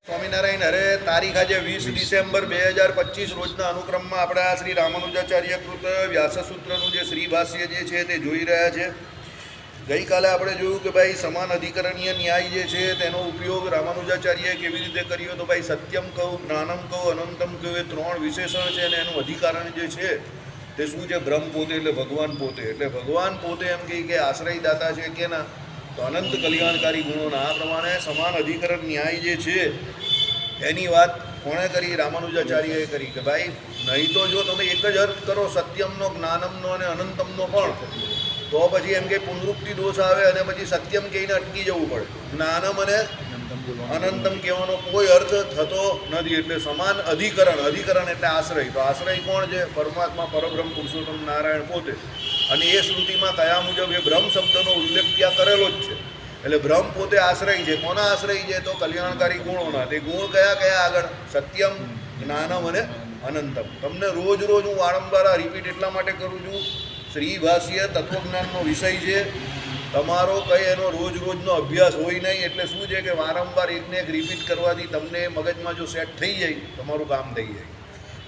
સ્વામિનારાયણ હરે તારીખ આજે 20 ડિસેમ્બર 2025 રોજના અનુક્રમમાં આપણા શ્રી રામાનુજાચાર્ય કૃત વ્યાસસૂત્રનું જે શ્રી ભાષ્ય જે છે તે જોઈ રહ્યા છે. ગઈકાલે આપણે જોયું કે ભાઈ સમાન અધિકરણીય ન્યાય જે છે તેનો ઉપયોગ રામાનુજાચાર્યએ કેવી રીતે કર્યો. તો ભાઈ સત્યમ કહું, જ્ઞાનમ કહું, અનંતમ કહું, એ ત્રણ વિશેષણ છે અને એનું અધિકારણ જે છે તે શું છે? બ્રહ્મ પોતે, એટલે ભગવાન પોતે. એટલે ભગવાન પોતે એમ કે આશ્રય દાતા છે કે ના, તો અનંત કલ્યાણકારી ગુણોના આ પ્રમાણે સમાન અધિકરણ ન્યાય જે છે એની વાત કોણે કરી? રામાનુજાચાર્યએ કરી કે ભાઈ નહીં તો જો તમે એક જ અર્થ કરો સત્યમનો, જ્ઞાનમનો અને અનંતમનો પણ, તો પછી એમ કે પુનરુક્તિ દોષ આવે અને પછી સત્યમ કહીને અટકી જવું પડે. જ્ઞાનમ અને અનંતમ કહેવાનો કોઈ અર્થ થતો નથી. એટલે સમાન અધિકરણ, અધિકરણ એટલે આશ્રય. તો આશ્રય કોણ છે? પરમાત્મા, પરબ્રહ્મ પુરુષોત્તમ નારાયણ પોતે. અને એ શ્રુતિમાં કયા મુજબ એ બ્રહ્મ શબ્દનો ઉલ્લેખ ત્યાં કરેલો જ છે. એટલે બ્રહ્મ પોતે આશ્રય છે. કોના આશ્રય છે? તો કલ્યાણકારી ગુણોના. તે ગુણ કયા કયા આગળ? સત્યમ, જ્ઞાનમ અને અનંતમ. તમને રોજ રોજ હું વારંવાર આ રિપીટ એટલા માટે કરું છું, શ્રી ભાષ્ય તત્વજ્ઞાનનો વિષય છે. તમારો કંઈ એનો રોજ રોજનો અભ્યાસ હોય નહીં. એટલે શું છે કે વારંવાર એકને એક રિપીટ કરવાથી તમને મગજમાં જો સેટ થઈ જાય તમારું કામ થઈ જાય.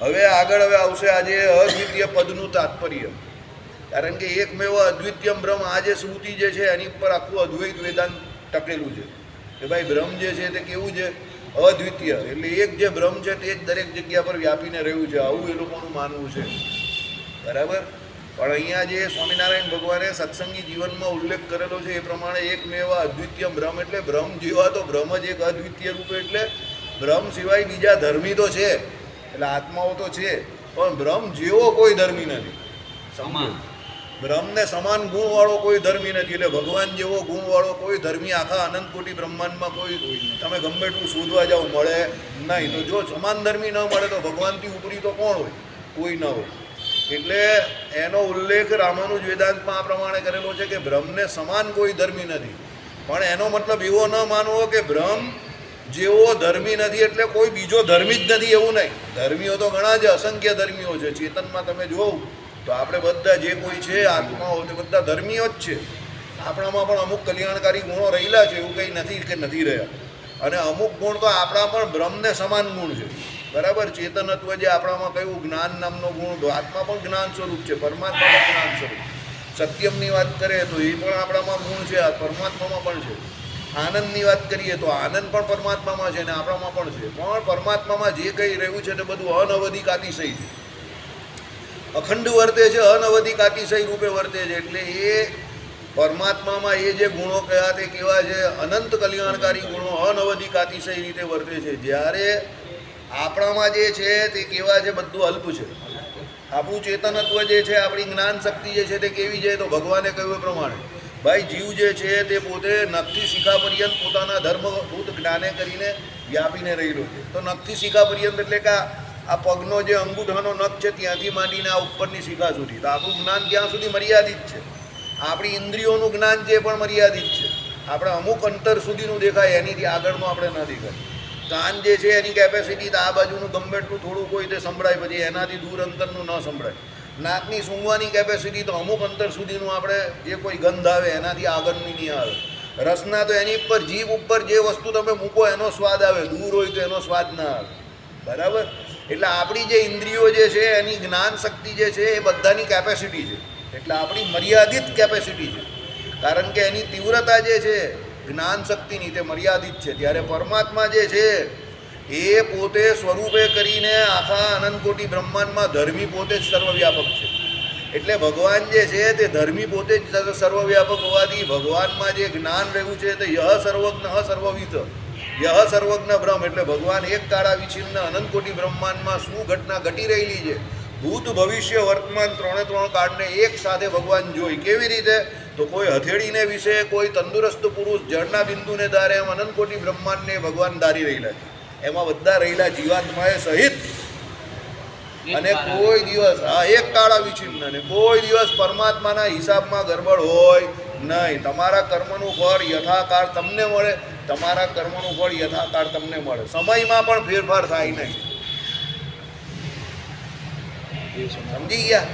હવે આગળ આવશે આજે અદ્વિતીય પદનું તાત્પર્ય. કારણ કે એકમેવ અદ્વિતીયમ બ્રહ્મ, આ જે શ્રુતિ જે છે એની ઉપર આખું અદ્વૈત વેદાંત ટકેલું છે કે ભાઈ બ્રહ્મ જે છે તે કેવું છે? અદ્વિતીય. એટલે એક જે બ્રહ્મ છે તે જ દરેક જગ્યા પર વ્યાપીને રહ્યું છે, આવું એ લોકોનું માનવું છે. બરાબર. પણ અહીંયા જે સ્વામિનારાયણ ભગવાને સત્સંગી જીવનમાં ઉલ્લેખ કરેલો છે એ પ્રમાણે એકમેવ અદ્વિતીય બ્રહ્મ, એટલે બ્રહ્મ જેવા તો બ્રહ્મ જ એક અદ્વિતીય રૂપે. એટલે બ્રહ્મ સિવાય બીજા ધર્મી તો છે, એટલે આત્માઓ તો છે, પણ બ્રહ્મ જેવો કોઈ ધર્મી નથી. સમાન બ્રહ્મને સમાન ગુણવાળો કોઈ ધર્મી નથી. એટલે ભગવાન જેવો ગુણવાળો કોઈ ધર્મી આખા અનંત કોટી બ્રહ્માંડમાં કોઈ તમે ગમે એટલું શોધવા જાઓ મળે નહીં. તો જો સમાન ધર્મી ન મળે તો ભગવાનથી ઉપરી તો કોણ હોય? કોઈ ન હોય. એટલે એનો ઉલ્લેખ રામાનુજ વેદાંતમાં આ પ્રમાણે કરેલો છે કે બ્રહ્મને સમાન કોઈ ધર્મી નથી. પણ એનો મતલબ એવો ન માનવો કે બ્રહ્મ જેવો ધર્મી નથી એટલે કોઈ બીજો ધર્મી જ નથી, એવું નહીં. ધર્મીઓ તો ઘણા છે, અસંખ્ય ધર્મીઓ છે. ચેતનમાં તમે જોવો તો આપણે બધા જે કોઈ છે આત્માઓ તે બધા ધર્મીઓ જ છે. આપણામાં પણ અમુક કલ્યાણકારી ગુણો રહેલા છે, એવું કંઈ નથી કે નથી રહ્યા. અને અમુક ગુણ તો આપણા પણ બ્રહ્મને સમાન ગુણ છે. બરાબર. ચેતનત્વ જે આપણામાં કયું જ્ઞાન નામનો ગુણ, તો આત્મા પણ જ્ઞાન સ્વરૂપ છે, પરમાત્મા પણ જ્ઞાન સ્વરૂપ. સત્યમની વાત કરીએ તો એ પણ આપણામાં ગુણ છે, પરમાત્મામાં પણ છે. આનંદની વાત કરીએ તો આનંદ પણ પરમાત્મામાં છે અને આપણામાં પણ છે. પણ પરમાત્મામાં જે કંઈ રહ્યું છે તે બધું અનવધિક અતિશય છે, અખંડ વર્તે છે, અનવધિક અતિશય રૂપે વર્તે છે. એટલે એ પરમાત્મામાં એ જે ગુણો કયા તે કેવા છે? અનંત કલ્યાણકારી ગુણો અનવધિક અતિશય રીતે વર્તે છે. જ્યારે આપણામાં જે છે તે કેવા છે? બધું અલ્પ છે. આપણું ચેતનત્વ જે છે, આપણી જ્ઞાન શક્તિ જે છે તે કેવી છે? તો ભગવાને કહ્યું એ પ્રમાણે ભાઈ જીવ જે છે તે પોતે નખથી શિખા પર્યંત પોતાના ધર્મભૂત જ્ઞાને કરીને વ્યાપીને રહેલો છે. તો નખથી શિખા પર્યંત એટલે કે આ પગનો જે અંગૂઠાનો નખ છે ત્યાંથી માંડીને આ ઉપરની શિખા સુધી, તો આપણું જ્ઞાન ત્યાં સુધી મર્યાદિત છે. આપણી ઇન્દ્રિયોનું જ્ઞાન જે પણ મર્યાદિત છે. આપણે અમુક અંતર સુધીનું દેખાય, એનીથી આગળનું આપણે ન દેખાય. કાન જે છે એની કેપેસિટી તો આ બાજુનું ગમે એટલું થોડું કોઈ તે સંભળાય, પછી એનાથી દૂર અંતરનું ન સંભળાય. નાકની સૂંઘવાની કેપેસિટી તો અમુક અંતર સુધીનું, આપણે જે કોઈ ગંધ આવે એનાથી આગળની નહીં આવે. રસના તો એની ઉપર જીભ ઉપર જે વસ્તુ તમે મૂકો એનો સ્વાદ આવે, દૂર હોય તો એનો સ્વાદ ના આવે. બરાબર. એટલે આપણી જે ઇન્દ્રિયો જે છે એની જ્ઞાન શક્તિ જે છે એ બધાની કેપેસિટી છે. એટલે આપણી મર્યાદિત કેપેસિટી છે, કારણ કે એની તીવ્રતા જે છે જ્ઞાન શક્તિની તે મર્યાદિત છે. ત્યારે પરમાત્મા જે છે એ પોતે સ્વરૂપે કરીને આખા અનંતકોટી બ્રહ્માંડમાં ધર્મી પોતે જ સર્વવ્યાપક છે. એટલે ભગવાન જે છે તે ધર્મી પોતે જ સર્વવ્યાપક હોવાથી ભગવાનમાં જે જ્ઞાન રહ્યું છે તે યહ સર્વજ્ઞ સર્વવિદ, યહ સર્વજ્ઞ બ્રહ્મ. એટલે ભગવાન એક કાળા વિચિન્ન અનંતકોટી બ્રહ્માંડમાં શું ઘટના ઘટી રહેલી છે, ભૂત ભવિષ્ય વર્તમાન ત્રણે ત્રણ કાળને એક સાથે ભગવાન જોઈ. કેવી રીતે? તો કોઈ હથેળીને વિશે, કોઈ તંદુરસ્ત પુરુષ જળના બિંદુને ધારે, એમ અનંતકોટી બ્રહ્માંડને ભગવાન ધારી રહેલા છે. એમાં બધા રહેલા જીવાત્માએ સહિત. અને કોઈ દિવસ એક કાળા વિચિન્ન, અને કોઈ દિવસ પરમાત્માના હિસાબમાં ગરબડ હોય નહીં. તમારા કર્મનું ફળ યથાકાળ તમને મળે, તમારા કર્મનું ફળ યથાકાળ તમને મળે. સમયમાં પણ ફેરફાર થાય નહીં. સમજી ગયા?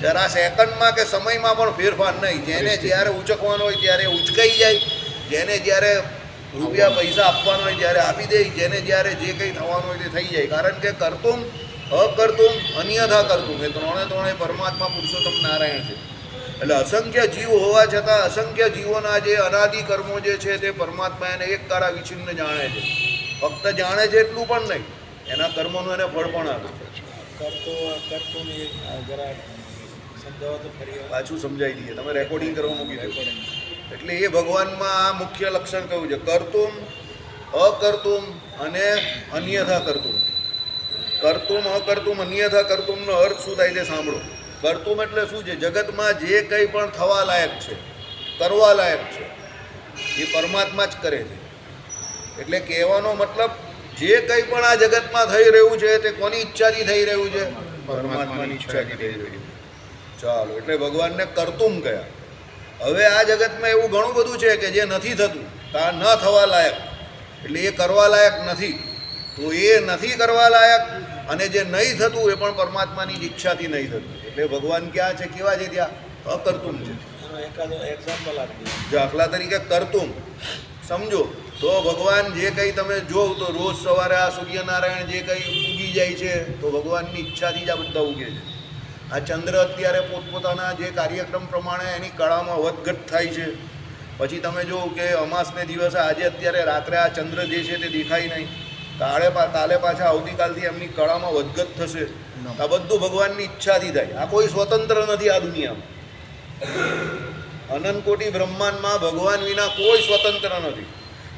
જરા સેકન્ડમાં કે સમયમાં પણ ફેરફાર નહીં. જેને જ્યારે ઉચકવાનો હોય ત્યારે ઉચકાઈ જાય, જેને જ્યારે રૂપિયા પૈસા આપવાનો હોય ત્યારે આપી દે, જેને જ્યારે જે કંઈ થવાનું હોય તે થઈ જાય. કારણ કે કરતુમ, અકર્તુમ, અન્યથા કરતુમ એ ત્રણે પરમાત્મા પુરુષોત્તમ નારાયણ છે. એટલે અસંખ્ય જીવ હોવા છતાં અસંખ્ય જીવોના જે અનાદિ કર્મો જે છે તે પરમાત્મા એને એક કાળા વિછિન્ન જાણે છે. ફક્ત જાણે છે એટલું પણ નહીં, એના કર્મોનું એને ફળ પણ આપે છે. પાછું સમજાવી દઈએ, તમે રેકોર્ડિંગ કરવા મૂકી દો. એટલે એ ભગવાનમાં આ મુખ્ય લક્ષણ કયું છે, કરતુમ, અકર્તુમ અને અન્યથા કરતુમ. કરતુમ, અકર્તુમ, અન્યથા કરતુમનો અર્થ શું થાય તે સાંભળો. કરતુમ એટલે શું છે? જગતમાં જે કંઈ પણ થવા લાયક છે, કરવા લાયક છે, એ પરમાત્મા જ કરે છે. એટલે કહેવાનો મતલબ જે કંઈ પણ આ જગતમાં થઈ રહ્યું છે તે કોની ઈચ્છાથી થઈ રહ્યું છે? પરમાત્માની ઈચ્છાથી થઈ રહ્યું છે. ચાલો, એટલે ભગવાનને કરતુમ કયા. હવે આ જગતમાં એવું ઘણું બધું છે કે જે નથી થતું, આ ન થવા લાયક, એટલે એ કરવા લાયક નથી. તો એ નથી કરવા લાયક અને જે નહીં થતું એ પણ પરમાત્માની જ ઈચ્છાથી નહીં થતું. એટલે ભગવાન ક્યાં છે, કેવા છે? ત્યાં અકર્તુમ છે. એક્ઝામ્પલ આપી દાખલા તરીકે કરતુમ સમજો તો ભગવાન જે કંઈ તમે જોવ તો રોજ સવારે આ સૂર્યનારાયણ જે કંઈ ઉગી જાય છે તો ભગવાનની ઈચ્છાથી જ આ બધા ઉગે છે. આ ચંદ્ર અત્યારે પોતપોતાના જે કાર્યક્રમ પ્રમાણે એની કળામાં વધઘટ થાય છે. પછી તમે જુઓ કે અમાસને દિવસે આજે અત્યારે રાત્રે આ ચંદ્ર જે છે તે દેખાય નહીં, કાલે પાછા આવતીકાલથી એમની કળામાં વધઘટ થશે. આ બધું ભગવાનની ઈચ્છાથી થાય. આ કોઈ સ્વતંત્ર નથી આ દુનિયામાં. અનંત કોટી બ્રહ્માંડમાં ભગવાન વિના કોઈ સ્વતંત્ર નથી.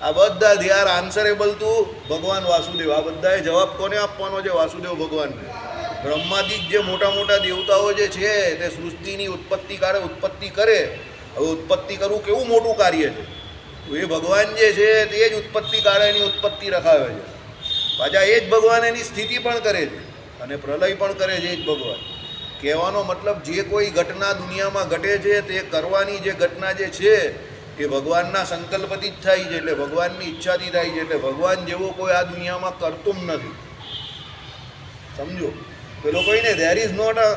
આ બધા દે આર આન્સરેબલ ટુ ભગવાન વાસુદેવ. આ બધાએ જવાબ કોને આપવાનો છે? વાસુદેવ ભગવાનને. બ્રહ્માદિક જે મોટા મોટા દેવતાઓ જે છે તે સૃષ્ટિની ઉત્પત્તિ કાળે ઉત્પત્તિ કરે. હવે ઉત્પત્તિ કરવું કેવું મોટું કાર્ય છે. તો એ ભગવાન જે છે તે જ ઉત્પત્તિ કાળે એની ઉત્પત્તિ રખાવે છે. પાછા એ જ ભગવાન એની સ્થિતિ પણ કરે છે અને પ્રલય પણ કરે છે એ જ ભગવાન. કહેવાનો મતલબ જે કોઈ ઘટના દુનિયામાં ઘટે છે તે કરવાની જે ઘટના જે છે એ ભગવાનના સંકલ્પથી જ થાય છે. એટલે ભગવાનની ઈચ્છાથી થાય છે. એટલે ભગવાન જેવો કોઈ આ દુનિયામાં કરતું નથી. સમજો પેલો કોઈને there is not a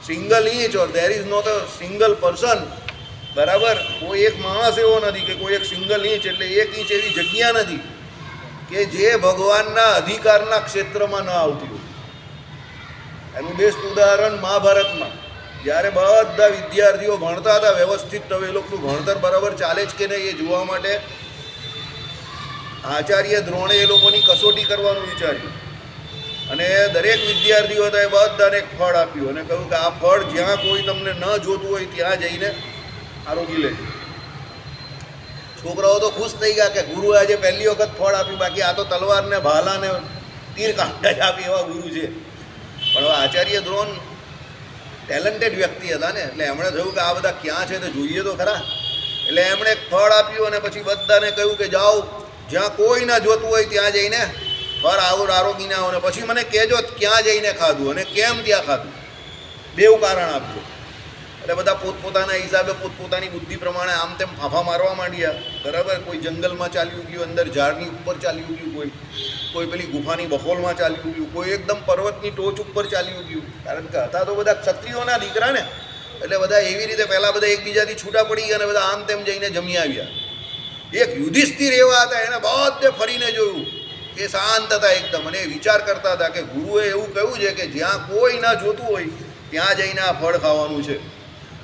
single inch or there is not a single person. બરાબર, કોઈ એક માણસ એવો નથી કે કોઈ એક સિંગલ ઇંચ એટલે એક ઇંચ એવી જગ્યા નથી કે જે ભગવાનના અધિકારના ક્ષેત્રમાં ન આવતી હોય. એનું બેસ્ટ ઉદાહરણ મહાભારતમાં જ્યારે બધા વિદ્યાર્થીઓ ભણતા હતા વ્યવસ્થિત, હવે એ લોકોનું ભણતર બરાબર ચાલે જ કે નહીં એ જોવા માટે આચાર્ય દ્રોણે એ લોકોની કસોટી કરવાનું વિચાર્યું અને દરેક વિદ્યાર્થીઓ હતા એ બધાને એક ફળ આપ્યું અને કહ્યું કે આ ફળ જ્યાં કોઈ તમને ન જોતું હોય ત્યાં જઈને આરોગી લેજો. છોકરાઓ તો ખુશ થઈ ગયા કે ગુરુએ આજે પહેલી વખત ફળ આપ્યું, બાકી આ તો તલવારને ભાલાને તીર કાંટા જ આપી એવા ગુરુ છે. પણ હવે આચાર્ય દ્રોણ ટેલેન્ટેડ વ્યક્તિ હતા ને, એટલે એમણે થયું કે આ બધા ક્યાં છે તે જોઈએ તો ખરા. એટલે એમણે એક ફળ આપ્યું અને પછી બધાને કહ્યું કે જાઓ જ્યાં કોઈ ના જોતું હોય ત્યાં જઈને ફળ આરોગીને આવો ને પછી મને કહેજો ક્યાં જઈને ખાધું અને કેમ ત્યાં ખાધું, બેવું કારણ આપજો. એટલે બધા પોતપોતાના હિસાબે પોતપોતાની બુદ્ધિ પ્રમાણે આમ તેમ ફાંફા મારવા માંડ્યા. બરાબર, કોઈ જંગલમાં ચાલ્યું ગયું, અંદર ઝાડની ઉપર ચાલ્યું ગયું, કોઈ પેલી ગુફાની બખોલમાં ચાલ્યું ગયું, કોઈ એકદમ પર્વતની ટોચ ઉપર ચાલ્યું ગયું. કારણ કે હતા તો બધા ક્ષત્રિયોના દીકરા ને, એટલે બધા એવી રીતે પહેલાં બધા એકબીજાથી છૂટા પડી ગયા અને બધા આમ તેમ જઈને જમી આવ્યા. એક યુધિષ્ઠિર એવા હતા, એને બધે ફરીને જોયું, એ શાંત હતા એકદમ અને એ વિચાર કરતા હતા કે ગુરુએ એવું કહ્યું છે કે જ્યાં કોઈ ના જોતું હોય ત્યાં જઈને આ ફળ ખાવાનું છે.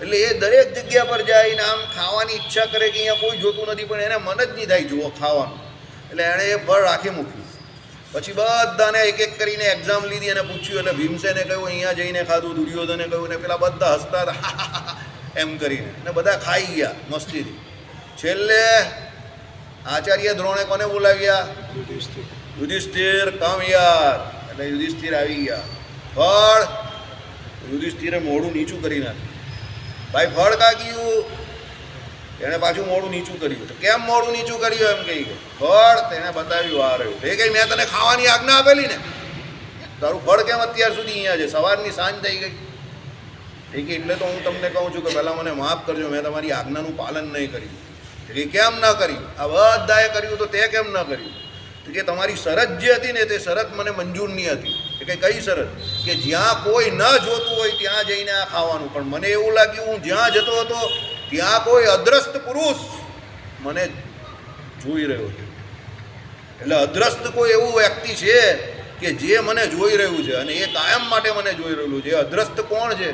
એટલે એ દરેક જગ્યા પર જઈને આમ ખાવાની ઈચ્છા કરે કે અહીંયા કોઈ જોતું નથી, પણ એને મન જ નહીં થાય જુઓ ખાવાનું. એટલે એણે એ ફળ રાખી મૂક્યું. પછી બધાને એક એક કરીને એક્ઝામ લીધી અને પૂછ્યું. એટલે ભીમસેને કહ્યું અહીંયા જઈને ખાધું, દુર્યોધને કહ્યું ને પેલા બધા હસતા હતા એમ કરીને ને બધા ખાઈ ગયા મસ્તીથી. છેલ્લે આચાર્ય દ્રોણે કોને બોલાવ્યા? યુધિષ્ઠિર કામ યાર. એટલે યુધિષ્ઠિર આવી ગયા. ફળ યુધિષ્ઠિરે મોઢું નીચું કરી નાખ્યું. ભાઈ ફળ કા ગયું? એણે પાછું મોઢું નીચું કર્યું. તો કેમ મોઢું નીચું કર્યું એમ કહી ગયું. ફળ તેને બતાવ્યું આ રહ્યું. એ કહી મેં તને ખાવાની આજ્ઞા આપેલી ને, તારું ફળ કેમ અત્યાર સુધી અહીંયા છે? સવારની સાંજ થઈ ગઈ. એ કે એટલે તો હું તમને કહું છું કે પહેલાં મને માફ કરજો, મેં તમારી આજ્ઞાનું પાલન નહીં કર્યું. એ કેમ ન કર્યું? આ બધાએ કર્યું તો તે કેમ ન કર્યું? તો કે તમારી શરત જે હતી ને તે શરત મને મંજૂર નહીં હતી. એટલે કઈ શરત? કે જ્યાં કોઈ ન જોતું હોય ત્યાં જઈને આ ખાવાનું. પણ મને એવું લાગ્યું હું જ્યાં જતો હતો ત્યાં કોઈ અદ્રષ્ટ પુરુષ મને જોઈ રહ્યો છે. એટલે અદ્રસ્ત કોઈ એવું વ્યક્તિ છે કે જે મને જોઈ રહ્યું છે અને એ કાયમ માટે મને જોઈ રહેલું છે. એ અદ્રસ્ત કોણ છે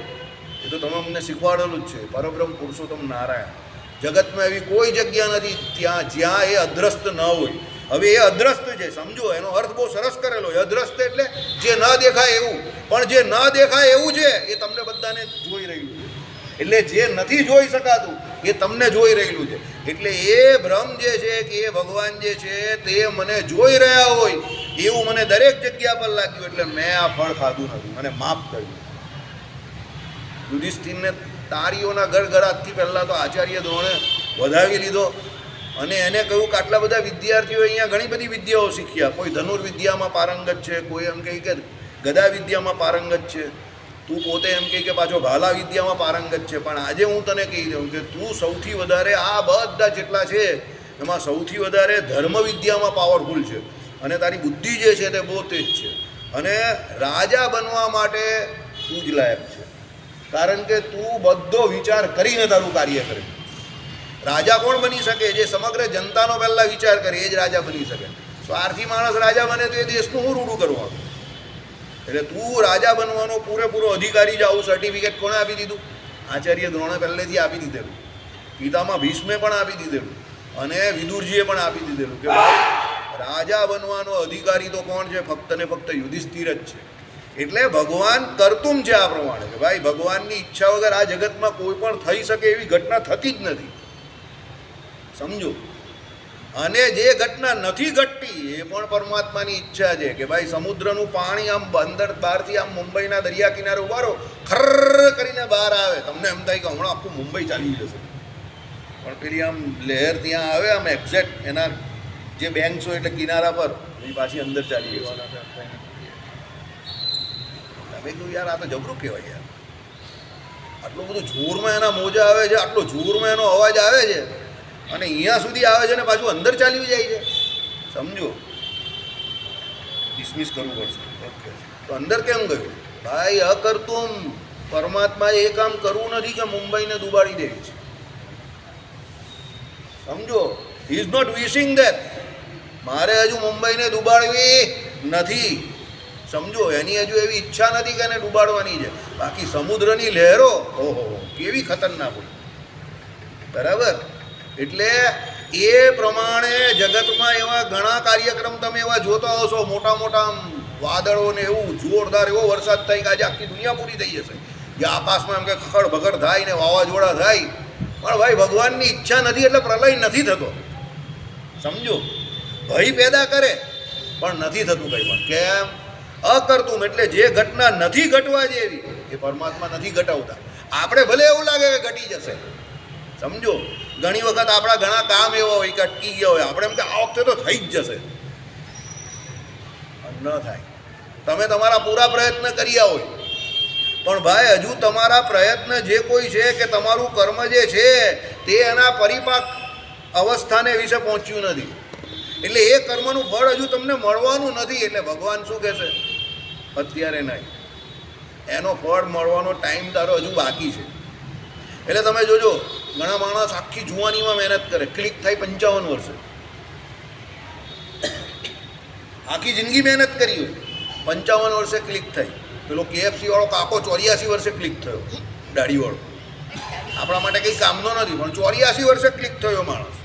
એ તો તમે અમને શીખવાડેલું જ છે. પરબ્રહ્મ પુરુષોત્તમ નારાયણ. જગતમાં એવી કોઈ જગ્યા નથી જ્યાં એ અદ્રસ્ત ન હોય. હવે એ અદ્રસ્ત છે, સમજો, એનો અર્થ બહુ સરસ કરેલો છે. અદ્રસ્ત એટલે જે ન દેખાય એવું, પણ જે ન દેખાય એવું છે એ તમને બધાને જોઈ રહ્યું છે. એટલે જે નથી જોઈ શકાતું એ તમને જોઈ રહેલું છે. એટલે એ બ્રહ્મ જે છે કે એ ભગવાન જે છે તે મને જોઈ રહ્યા હોય એવું મને દરેક જગ્યા પર લાગ્યું. એટલે મેં આ ફળ ખાધું નથી, મને માફ કર્યું. યુધિષ્ઠિરને તારીઓના ગડગડાટથી પહેલાં તો આચાર્ય દ્રોણે વધાવી લીધો અને એને કહ્યું કે આટલા બધા વિદ્યાર્થીઓ અહીંયા ઘણી બધી વિદ્યાઓ શીખ્યા. કોઈ ધનુર્વિદ્યામાં પારંગત છે, કોઈ એમ કહે કે ગદા વિદ્યામાં પારંગત છે, તું પોતે એમ કહે કે પાછો ભાલા વિદ્યામાં પારંગત છે. પણ આજે હું તને કહી દઉં કે તું સૌથી વધારે આ બધા જેટલા છે એમાં સૌથી વધારે ધર્મ વિદ્યામાં પાવરફુલ છે અને તારી બુદ્ધિ જે છે તે બહુ તેજ છે અને રાજા બનવા માટે તું જ લાયક છે. કારણ કે તું બધો વિચાર કરીને તારું કાર્ય કરે. રાજા કોણ બની શકે? જે સમગ્ર જનતાનો પહેલાં વિચાર કરે એ જ રાજા બની શકે. સ્વાર્થી માણસ રાજા બને તો એ દેશનું હું રૂડું કરવાનું. એટલે તું રાજા બનવાનો પૂરેપૂરો અધિકારી જ. આવું સર્ટિફિકેટ કોણે આપી દીધું? આચાર્ય દ્રોણે પહેલેથી આપી દીધેલું, પિતામાં ભીષ્મે પણ આપી દીધેલું અને વિદુરજીએ પણ આપી દીધેલું કે ભાઈ રાજા બનવાનો અધિકારી તો કોણ છે? ફક્ત ને ફક્ત યુધિષ્ઠિર જ છે. એટલે ભગવાન કરતુમ છે આ પ્રમાણે કે ભાઈ ભગવાનની ઈચ્છા વગર આ જગતમાં કોઈ પણ થઈ શકે એવી ઘટના થતી જ નથી. સમજો. અને જે ઘટના નથી ઘટતી એ પણ પરમાત્માની ઈચ્છા છે કે ભાઈ સમુદ્રનું પાણી આમ અંદર બહારથી આમ મુંબઈના દરિયા કિનારે ઉભારો ખર્ર કરીને બહાર આવે, તમને એમ થાય કે હમણાં આખું મુંબઈ ચાલી જશે. પણ પેલી આમ લહેર ત્યાં આવે આમ એક્ઝેક્ટ એના જે બેંક્સ હોય એટલે કિનારા પર એ પાછી અંદર ચાલી જશે. તમે કહ્યું યાર આ તો જબરું કહેવાય યાર. આટલું બધું જોરમાં એના મોજા આવે છે, આટલો જોરમાં એનો અવાજ આવે છે અને અહીંયા સુધી આવે છે ને પાછું અંદર ચાલ્યું જાય છે. સમજો. ડિસમિસ કરવું પડશે. ઓકે. તો અંદર કેમ ગયું? ભાઈ અકર્તુમ. પરમાત્માએ એ કામ કરવું નથી કે મુંબઈને ડૂબાડી દેવી છે. સમજો. He is not wishing that. મારે હજુ મુંબઈને ડૂબાડવી નથી. સમજો. એની હજુ એવી ઈચ્છા નથી કે એને ડૂબાડવાની છે. બાકી સમુદ્રની લહેરો ઓહો કેવી ખતરનાક હોય. બરાબર. એટલે એ પ્રમાણે જગતમાં એવા ઘણા કાર્યક્રમ તમે એવા જોતા હશો. મોટા મોટા વાદળો ને એવું જોરદાર એવો વરસાદ થાય કે આજે આખી દુનિયા પૂરી થઈ જશે. જે આકાશમાં એમ કે ખખડ ભગડ થાય ને વાવાઝોડા થાય. પણ ભાઈ ભગવાનની ઈચ્છા નથી એટલે પ્રલય નથી થતો. સમજો. ભય પેદા કરે પણ નથી થતું કંઈ પણ. કેમ? અકર્તુમ. એટલે જે ઘટના નથી ઘટવા જેવી એ પરમાત્મા નથી ઘટાવતા. આપણે ભલે એવું લાગે કે ઘટી જશે. સમજો. ઘણી વખત આપણા ઘણા કામ એવા હોય કે અટકી ગયા હોય, આપણે એમ કે આ વખતે તો થઈ જ જશે. ન થાય. તમે તમારા પૂરા પ્રયત્ન કર્યા હોય પણ ભાઈ હજુ તમારા પ્રયત્ન જે કોઈ છે કે તમારું કર્મ જે છે તે એના પરિપાક અવસ્થાને વિશે પહોંચ્યું નથી. એટલે એ કર્મનું ફળ હજુ તમને મળવાનું નથી. એટલે ભગવાન શું કહેશે? અત્યારે નહીં. એનો ફળ મળવાનો ટાઈમ તારો હજુ બાકી છે. એટલે તમે જોજો ઘણા માણસ આખી જુવાનીમાં મહેનત કરે, ક્લિક થાય 55 વર્ષે. આખી જિંદગી મહેનત કરી હોય, 55 વર્ષે ક્લિક થાય. પેલો KFC વાળો કાકો 84 વર્ષે ક્લિક થયો, દાઢીવાળો. આપણા માટે કંઈ કામનો નથી પણ 84 વર્ષે ક્લિક થયો માણસ.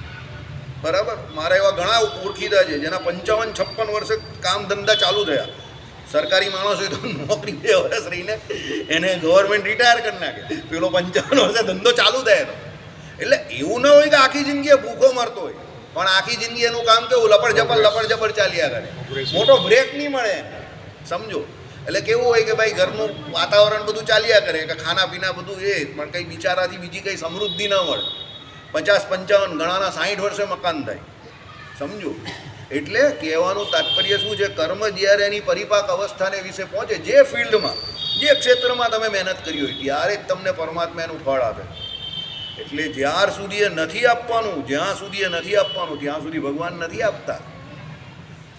બરાબર. મારા એવા ઘણા ઓળખીતા છે જેના 55-56 વર્ષે કામ ધંધા ચાલુ થયા. સરકારી માણસ હોય તો નોકરી 2 વર્ષ રહીને એને ગવર્મેન્ટ રિટાયર કરી નાખે. પેલો 55 વર્ષે ધંધો ચાલુ થાય. એટલે એવું ન હોય કે આખી જિંદગી ભૂખો મરતો હોય, પણ આખી જિંદગી એનું કામ કેવું લપડ ઝપડ ચાલ્યા કરે. મોટો બ્રેક નહીં મળે એને. સમજો. એટલે કેવું હોય કે ભાઈ ઘરનું વાતાવરણ બધું ચાલ્યા કરે કે ખાના પીના બધું એ, પણ કંઈ બિચારાથી બીજી કંઈ સમૃદ્ધિ ન મળે. 50-55 ઘણાના 60 વર્ષે મકાન થાય. સમજો. એટલે કહેવાનું તાત્પર્ય શું છે? કર્મ જ્યારે એની પરિપાક અવસ્થાને વિશે પહોંચે, જે ફિલ્ડમાં જે ક્ષેત્રમાં તમે મહેનત કરી હોય ત્યારે જ તમને પરમાત્મા એનું ફળ આપે. એટલે જ્યાર સુધી એ નથી આપવાનું, જ્યાં સુધી એ નથી આપવાનું ત્યાં સુધી ભગવાન નથી આપતા.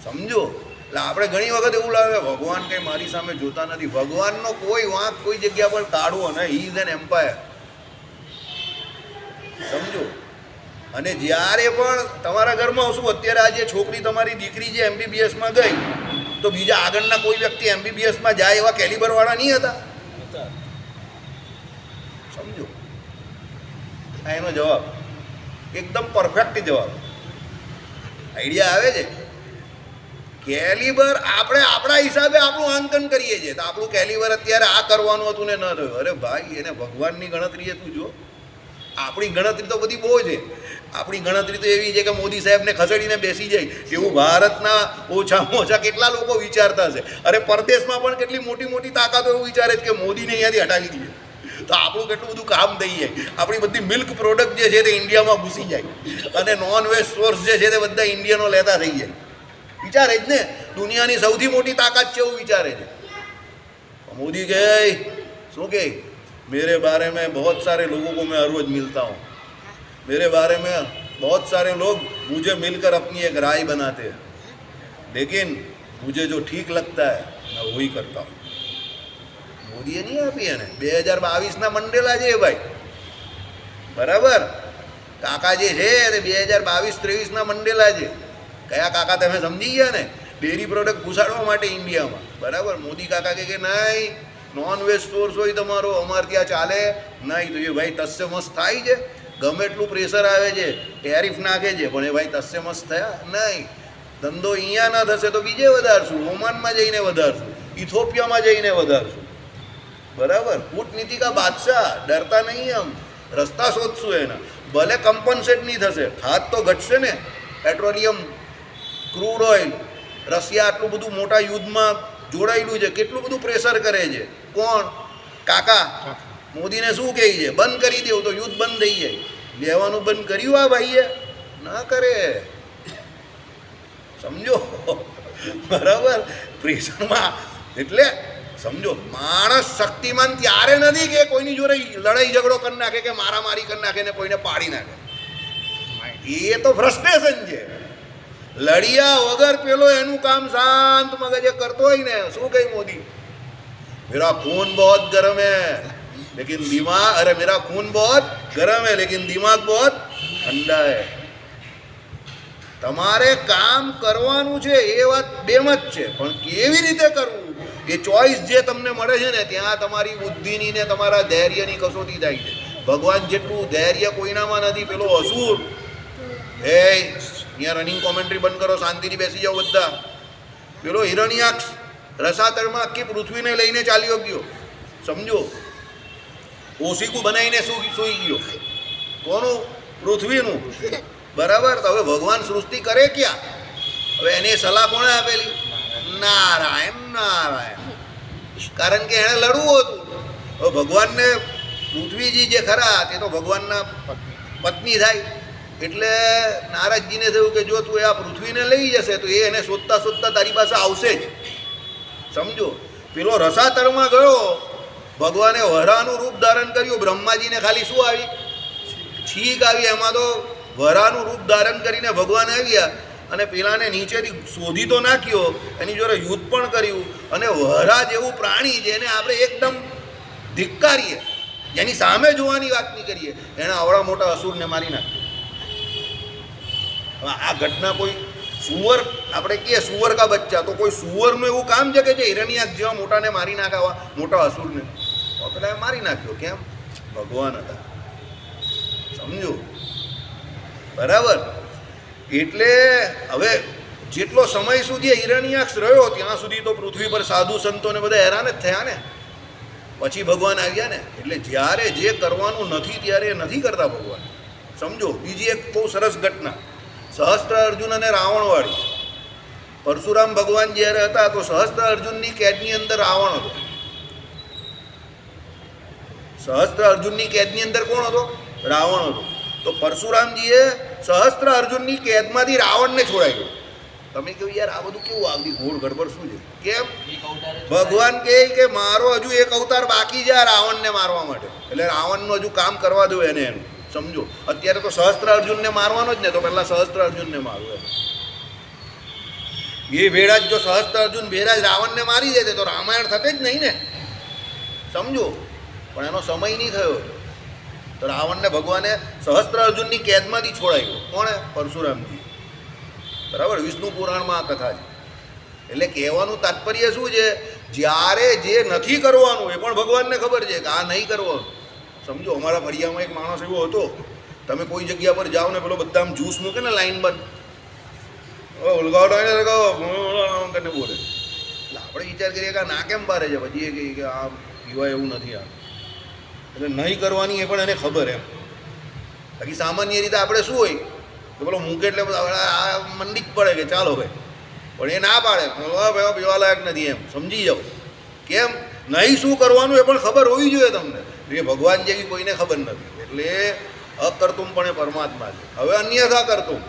સમજો. એટલે આપણે ઘણી વખત એવું લાગે ભગવાન કંઈ મારી સામે જોતા નથી. ભગવાનનો કોઈ વાંક કોઈ જગ્યા પર કાઢવો નહીં. He is an empire. સમજો. અને જ્યારે પણ તમારા ઘરમાં શું અત્યારે આ જે છોકરી તમારી દીકરી જે MBBSમાં ગઈ તો બીજા આગળના કોઈ વ્યક્તિ MBBSમાં જાય એવા કેલિબરવાળા નહીં હતા? હતા. સમજો, આ એનો જવાબ એકદમ પરફેક્ટ જવાબ. આઈડિયા આવે છે? કેલિબર આપણે આપણા હિસાબે આપણું આંકન કરીએ છીએ. તો આપણું કેલિબર અત્યારે આ કરવાનું હતું ને ન થયું. અરે ભાઈ, એને ભગવાનની ગણતરી તું જો. આપણી ગણતરી તો બધી બહુ છે. આપણી ગણતરી તો એવી છે કે મોદી સાહેબને ખસેડીને બેસી જાય એવું ભારતના ઓછામાં ઓછા કેટલા લોકો વિચારતા હશે. અરે પરદેશમાં પણ કેટલી મોટી મોટી તાકાતો એવું વિચારે છે કે મોદીને અહીંયાથી હટાવી દઈએ તો આપણું કેટલું બધું કામ થઈ જાય. આપણી બધી મિલ્ક પ્રોડક્ટ જે છે તે ઇન્ડિયામાં ઘૂસી જાય અને નોન વેજ સોર્સ જે છે તે બધા ઇન્ડિયનો લેતા થઈ જાય. વિચારે જ ને, દુનિયાની સૌથી મોટી તાકાત છે એવું વિચારે છે. મોદી કહે શું કહે, मेरे बारे में बहुत सारे लोगों को मैं हर रोज मिलता हूँ, मेरे बारे में बहुत सारे लोग मुझे मिलकर अपनी एक राय बनाते हैं, लेकिन मुझे जो ठीक लगता है मैं वही करता हूँ. મોદીએ નહીં આપી એને 2022ના મંડેલા છે ભાઈ, બરાબર? કાકા જે છે તે 2022-23ના મંડેલા છે. કયા કાકા તમે સમજી ગયા ને? ડેરી પ્રોડક્ટ ઘુસાડવા માટે ઇન્ડિયામાં, બરાબર? મોદી કાકા કે નહીં, નોન વેજ સ્ટોર્સ હોય તમારો, અમારે ત્યાં ચાલે નહીં. તો એ ભાઈ તસ્સે મસ્ત થાય છે. ગમે એટલું પ્રેશર આવે છે, ટેરિફ નાખે છે, પણ એ ભાઈ તસ્સે મસ્ત થયા નહીં. ધંધો અહીંયા ના થશે તો બીજે વધારશું, ઓમાનમાં જઈને વધારશું, ઇથોપિયામાં જઈને વધારશું, બરાબર? કૂટનીતિ કા બાદશાહ, ડરતા નહીં હમ, રસ્તા શોધશું એના. ભલે કમ્પન્સેટ નહીં થશે, ખાદ તો ઘટશે ને. પેટ્રોલિયમ, ક્રૂડ ઓઇલ, રશિયા આટલું બધું મોટા યુદ્ધમાં જોડાયેલું છે, કેટલું બધું પ્રેશર કરે છે. કોણ? કાકા. મોદીને શું કહે છે? બંધ કરી દેવું તો યુદ્ધ બંધ થઈ જાય. લેવાનું બંધ કર્યું આ ભાઈએ? ના કરે. સમજો, બરાબર? પ્રેશરમાં એટલે સમજો, માણસ શક્તિમાન ત્યારે નથી કે કોઈની જોડે લડાઈ ઝઘડો કરી નાખે કે મારામારી કરી નાખે ને કોઈને પાડી નાખે. એ તો ફ્રસ્ટ્રેશન છે. લડિયા વગર પેલો એનું કામ શાંત મગજે કરતો હોય ને, શું કહી મોદી? मेरा खून बहुत गर्म है लेकिन दिमाग, अरे मेरा खून बहुत गर्म है लेकिन दिमाग बहुत ठंडा है. તમારે કામ કરવાનું છે એ વાત બેમત છે, પણ કેવી રીતે કરવું એ ચોઈસ જે તમને મળે છે ને, ત્યાં તમારી બુદ્ધિની ને તમારા ધૈર્યની કસોટી થાય છે. ભગવાન જેટલું ધૈર્ય કોઈનામાં નથી. પેલો અસુર, હે અહીંયા રનિંગ કોમેન્ટ્રી બંધ કરો, શાંતિથી બેસી જાઓ બધા. પેલો હિરણ્યાક્ષ રસાતળમાં આખી પૃથ્વીને લઈને ચાલ્યો ગયો. સમજો, ઓશીકું બનાવીને સૂઈ ગયો. કોનું? પૃથ્વીનું, બરાબર? તો હવે ભગવાન સૃષ્ટિ કરે ક્યાં? હવે એની સલાહ કોણે આપેલી? નારાયણ, નારાયણ. કારણ કે એણે લડવું હતું. હવે ભગવાનને પૃથ્વીજી જે ખરા તે તો ભગવાનના પત્ની થાય. એટલે નારદજીને થયું કે જો તું આ પૃથ્વીને લઈ જશે તો એ એને શોધતા શોધતા તારી પાસે આવશે જ. સમજો, પેલો રસાતળમાં ગયો, ભગવાને વરાનું રૂપ ધારણ કર્યું. બ્રહ્માજીને ખાલી શું આવી? છીક આવી. એમાં તો વરાનું રૂપ ધારણ કરીને ભગવાન આવ્યા અને પેલાને નીચેથી શોધી તો નાખ્યો, એની જોડે યુદ્ધ પણ કર્યું. અને વરા જેવું પ્રાણી જેને આપણે એકદમ ધિક્કારીએ, એની સામે જોવાની વાત નહીં કરીએ, એણે આવડા મોટા અસુરને મારી નાખ્યો. આ ઘટના કોઈ સુવર, આપણે કહીએ સુવર કા બચ્ચા, તો કોઈ સુવરનું એવું કામ છે કે જે હિરણ્યાક્ષ જેવા મોટાને મારી નાખાવા, મોટા અસુરને? પેલા મારી નાખ્યો. કેમ? ભગવાન હતા. સમજો, બરાબર? એટલે હવે જેટલો સમય સુધી હિરણ્યાક્ષ રહ્યો ત્યાં સુધી તો પૃથ્વી પર સાધુ સંતોને બધા હેરાન જ થયા ને. પછી ભગવાન આવ્યા ને. એટલે જ્યારે જે કરવાનું નથી ત્યારે નથી કરતા ભગવાન. સમજો, બીજી એક બહુ સરસ ઘટના, સહસ્ત્ર અર્જુન અને રાવણવાળી. પરશુરામ ભગવાન જ્યારે હતા તો સહસ્ત્ર અર્જુનની કેદની અંદર રાવણ હતો. સહસ્ત્ર અર્જુનની કેદની અંદર કોણ હતો? રાવણ હતો. તો પરશુરામજીએ સહસ્ત્ર અર્જુનની કેદમાંથી રાવણને છોડાવ્યો. તમે કહ્યું યાર આ બધું કેવું આવતી ઘોડ ગડબડ શું છે? કેમ? ભગવાન કહે કે મારો હજુ એક અવતાર બાકી છે આ રાવણને મારવા માટે, એટલે રાવણનું હજુ કામ કરવા દો એને. એનું સમજો, અત્યારે તો સહસ્ત્ર અર્જુનને મારવાનો જ ને, તો પહેલાં સહસ્ત્ર અર્જુનને મારવું. એ ભેળા જ જો સહસ્ત્ર અર્જુન ભેળા જ રાવણને મારી દે તો રામાયણ થતે જ નહીં ને. સમજો, પણ એનો સમય નહીં થયો. તો રાવણને ભગવાને સહસ્ત્ર અર્જુનની કેદમાંથી છોડાવ્યો. કોણે? પરશુરામજી. બરાબર, વિષ્ણુ પુરાણમાં આ કથા છે. એટલે કહેવાનું તાત્પર્ય શું છે? જ્યારે જે નથી કરવાનું એ પણ ભગવાનને ખબર છે કે આ નહીં કરવાનું. સમજો, અમારા ફળિયામાં એક માણસ એવો હતો, તમે કોઈ જગ્યા પર જાઓ ને પેલો બધા આમ જ્યુસ મૂકે ને લાઈન બંધ ઉલગાવડાવીને કરીને બોલે. એટલે આપણે વિચાર કરીએ કે આ ના કેમ બારે છે, પછી એ કહે કે આ પીવાય એવું નથી. આ એટલે નહીં કરવાની એ પણ એને ખબર એમ. બાકી સામાન્ય રીતે આપણે શું હોય તો પેલો મૂકે એટલે આ મંડી જ પડે કે ચાલો ભાઈ, પણ એ ના પાડે ભાઈ પીવા લાયક નથી એમ. સમજી જાઓ કેમ? નહીં શું કરવાનું એ પણ ખબર હોવી જોઈએ તમને. એ ભગવાન જેવી કોઈને ખબર નથી. એટલે અકર્તુમ પણ એ પરમાત્મા છે. હવે અન્યથા કરતું,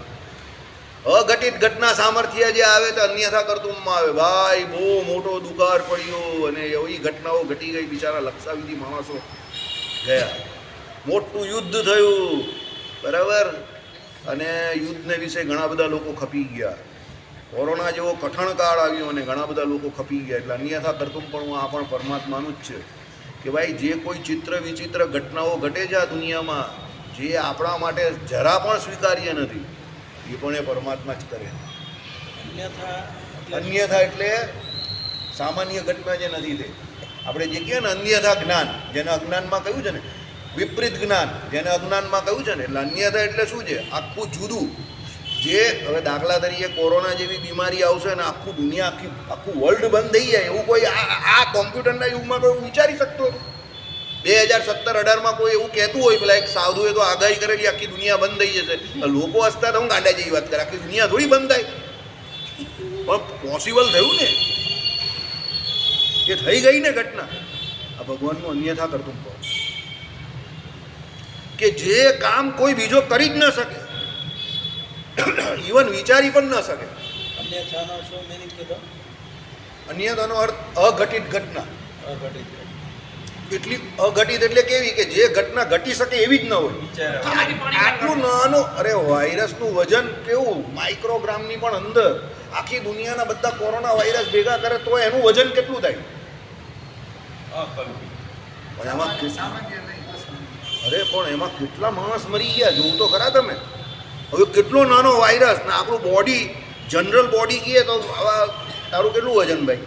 અઘટિત ઘટના સામર્થ્ય જે આવે તો અન્યથા કરતુમમાં આવે. ભાઈ બહુ મોટો દુકાળ પડ્યો અને એવી ઘટનાઓ ઘટી ગઈ, બિચારા લક્ષાવિધિ માણસો ગયા, મોટું યુદ્ધ થયું, બરાબર, અને યુદ્ધને વિશે ઘણા બધા લોકો ખપી ગયા. કોરોના જેવો કઠણ કાળ આવ્યો અને ઘણા બધા લોકો ખપી ગયા. એટલે અન્યથા કરતું પણ આ પણ પરમાત્માનું જ છે કે ભાઈ જે કોઈ ચિત્ર વિચિત્ર ઘટનાઓ ઘટે છે આ દુનિયામાં, જે આપણા માટે જરા પણ સ્વીકાર્ય નથી, એ પણ એ પરમાત્મા જ કરે. અન્યથા એટલે સામાન્ય ઘટના જે નથી તે આપણે જે કહીએ ને અન્યથા જ્ઞાન, જેને અજ્ઞાનમાં કહ્યું છે ને વિપરીત જ્ઞાન, જેને અજ્ઞાનમાં કહ્યું છે ને, એટલે અન્યથા એટલે શું છે? આખું જુદું. જે હવે દાખલા તરીકે કોરોના જેવી બીમારી આવશે ને આખું દુનિયા આખું વર્લ્ડ બંધ થઈ જાય, એવું કોઈ આ કોમ્પ્યુટરના યુગમાં કોઈ વિચારી શકતો હતો? 2017-18માં કોઈ એવું કહેતું હોય, પેલા એક સાધુએ તો આગાહી કરેલી આખી દુનિયા બંધ થઈ જશે. લોકો હસતા તો હું ગાંડા જેવી વાત કરે, આખી દુનિયા થોડી બંધ થાય. પણ પોસિબલ થયું ને, એ થઈ ગઈ ને ઘટના. આ ભગવાનનું અન્યથા કરતું કહું કે જે કામ કોઈ બીજો કરી જ ન શકે, ઇવન વિચારી પણ ન શકે. અન્યથાનો શું meaning કીધો? અન્યથાનો અર્થ અઘટિત ઘટના. અઘટિત. એટલી અઘટિત એટલે કેવી કે જે ઘટના ઘટી શકે એવી જ ન હોય. આટલું નાનું, અરે વાયરસનું વજન કેવું, માઇક્રોગ્રામની પણ અંદર. આખી દુનિયાના બધા કોરોના વાયરસ ભેગા કરે તો એનું વજન કેટલું થાય? પણ એમાં અરે પણ એમાં કેટલા માણસ મરી ગયા જોવું તો ખરા તમે. હવે કેટલો નાનો વાયરસ ને આપણું બોડી, જનરલ બોડી કહીએ તો આવા તારું કેટલું વજન ભાઈ?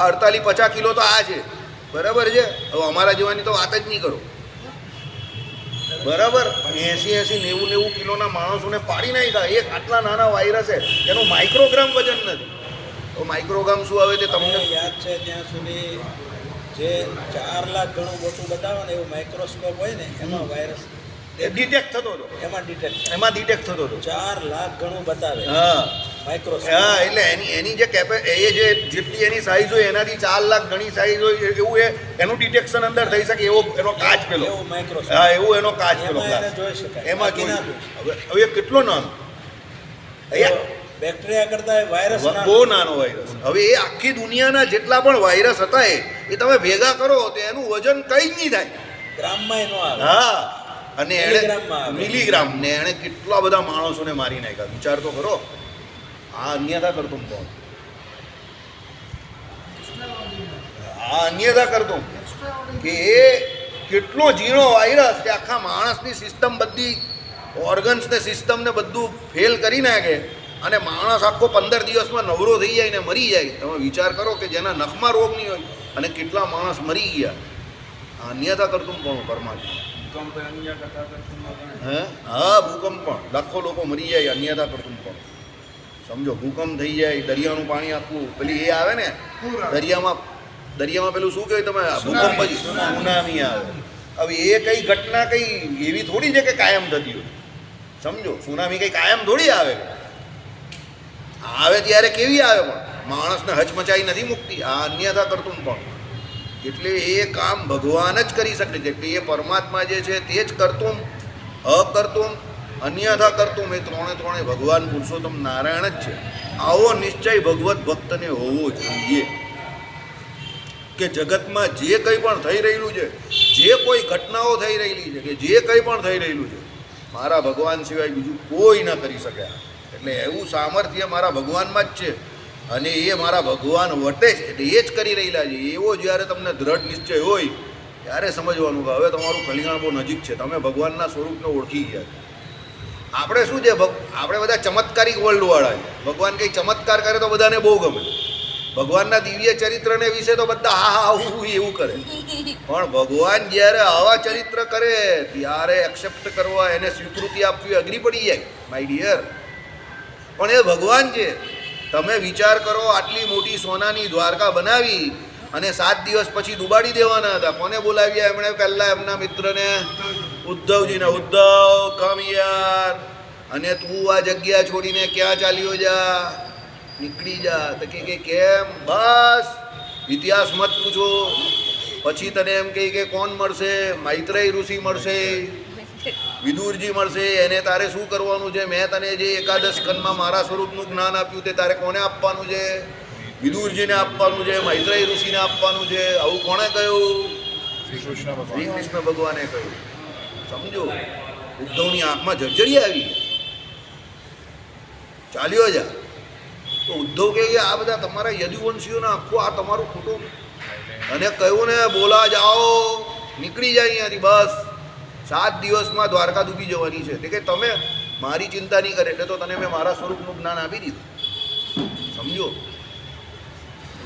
48-50 કિલો તો આ છે, બરાબર છે. હવે અમારા જેવાની તો વાત જ નહીં કરો, બરાબર. 80-90 કિલોના માણસોને પાડી નાખ્યા એક આટલા નાના વાયરસે. એનું માઇક્રોગ્રામ વજન નથી. તો માઇક્રોગ્રામ શું આવે તે તમને યાદ છે ત્યાં સુધી જે 4 લાખ ગણું મોટું બતાવે ને એવું માઇક્રોસ્કોપ હોય ને એમાં વાયરસ ડિટેક્ટ થતો હતો, એમાં ડિટેક્ટ થતો હતો. 4 લાખ ગણું બતાવે. હા, માઇક્રોસ્કોપ. હા, એટલે એની જે જેટલી એની સાઇઝ હોય એનાથી 4 લાખ ગણી સાઇઝ હોય એવું એનું ડિટેક્શન અંદર થઈ શકે એવો એનો કાચ પેલો. એવું માઇક્રોસ્કોપ. હા, એવું એનો કાચ પેલો એમાં એને જોઈ શકાય. એમાં બાકી ના જોઈ. હવે કેટલો નાનો, બેક્ટેરિયા કરતા વાયરસ બહુ નાનો વાયરસ. હવે એ આખી દુનિયાના જેટલા પણ વાયરસ હતા એ તમે ભેગા કરો તો એનું વજન કંઈ જ નહીં થાય. ગ્રામમાં એનો આવે. હા, અને મિલીગ્રામમાં આવે. મિલીગ્રામ ને એણે કેટલા બધા માણસોને મારી નાખ્યા. વિચાર તો કરો. આ અન્યથા કરતું કોણ? આ અન્યથા કરતું કે એ કેટલો ઝીણો વાયરસ કે આખા માણસની સિસ્ટમ, બધી ઓર્ગન્સને સિસ્ટમને બધું ફેલ કરી નાખે અને માણસ આખો 15 દિવસમાં નવરો થઈ જાય ને મરી જાય. તમે વિચાર કરો કે જેના નખમાં રોગ નહીં હોય અને કેટલા માણસ મરી ગયા. આ અન્યથા કરતું કોણ? પરમાત્મા. હા, ભૂકંપ પણ લાખો લોકો મરી જાય. અન્યથા કરતું પણ સમજો, ભૂકંપ થઈ જાય, દરિયાનું પાણી આખું પેલી એ આવે ને દરિયામાં પેલું શું કહે તમે, ભૂકંપ પછી સુનામી આવે. હવે એ કઈ ઘટના કઈ એવી થોડી છે કે કાયમ થતી હોય. સમજો, સુનામી કઈ કાયમ થોડી આવે. આવે ત્યારે કેવી આવે, પણ માણસને હચમચાઈ નથી મૂકતી. આ અન્યથા કરતું પણ. એટલે એ કામ ભગવાન જ કરી શકે છે. એટલે એ પરમાત્મા જે છે તે જ કરતું, અકર્તું, અન્યથા કરતું. એ ત્રણે ભગવાન પુરુષોત્તમ નારાયણ જ છે. આવો નિશ્ચય ભગવત ભક્તને હોવો જોઈએ કે જગતમાં જે કંઈ પણ થઈ રહેલું છે, જે કોઈ ઘટનાઓ થઈ રહેલી છે, કે જે કંઈ પણ થઈ રહેલું છે, મારા ભગવાન સિવાય બીજું કોઈ ન કરી શકે. એટલે એવું સામર્થ્ય મારા ભગવાનમાં જ છે અને એ મારા ભગવાન વટે છે એટલે એ જ કરી રહેલા છે. એવો જ્યારે તમને દ્રઢ નિશ્ચય હોય ત્યારે સમજવાનું કે હવે તમારું કલ્યાણ બહુ નજીક છે, તમે ભગવાનના સ્વરૂપને ઓળખી ગયા છો. આપણે શું છે, આપણે બધા ચમત્કારિક વર્લ્ડવાળા છે. ભગવાન કંઈ ચમત્કાર કરે તો બધાને બહુ ગમે. ભગવાનના દિવ્ય ચરિત્રને વિશે તો બધા હા હા આવું એવું કરે, પણ ભગવાન જ્યારે આવા ચરિત્ર કરે ત્યારે એક્સેપ્ટ કરવા, એને સ્વીકૃતિ આપવી અઘરી પડી જાય માય ડિયર. પણ એ ભગવાન છે. તમે વિચાર કરો, આટલી મોટી સોનાની દ્વારકા બનાવી અને 7 દિવસ પછી ડૂબાડી દેવાના હતા. કોને બોલાવ્યા એમણે? પહેલાં એમના મિત્રને, ઉદ્ધવજીને. ઉદ્ધવ કમ યાર, અને તું આ જગ્યા છોડીને ક્યાં ચાલ્યો જા, નીકળી જા. તો કે કેમ? બસ ઇતિહાસ મત પૂછો. પછી તને એમ કહે કે કોણ મળશે? મૈત્રેય ઋષિ મળશે, વિદુરજી મળશે. એને તારે શું કરવાનું છે? મેં તને જે એકાદશ સ્કંદમાં મારા સ્વરૂપનું જ્ઞાન આપ્યું તે તારે કોને આપવાનું છે? વિદુરજીને આપવાનું છે, મૈત્રેય ઋષિને આપવાનું છે. આવું કોણે કહ્યું? શ્રી કૃષ્ણ ભગવાને કહ્યું. સમજો, ઉદ્ધવની આંખમાં જર્જરી આવી, ચાલ્યો જા. તો ઉદ્ધવ કહે કે આ બધા તમારા યદુવંશીઓના આખું આ તમારું ખોટું. અને કહ્યું ને, બોલા જાઓ, નીકળી જાય અહીંયાથી. બસ 7 દિવસમાં દ્વારકા ડૂબી જવાની છે. તે કે તમે મારી ચિંતા નહીં કરે એટલે તો તને મેં મારા સ્વરૂપનું જ્ઞાન આપી દીધું. સમજો,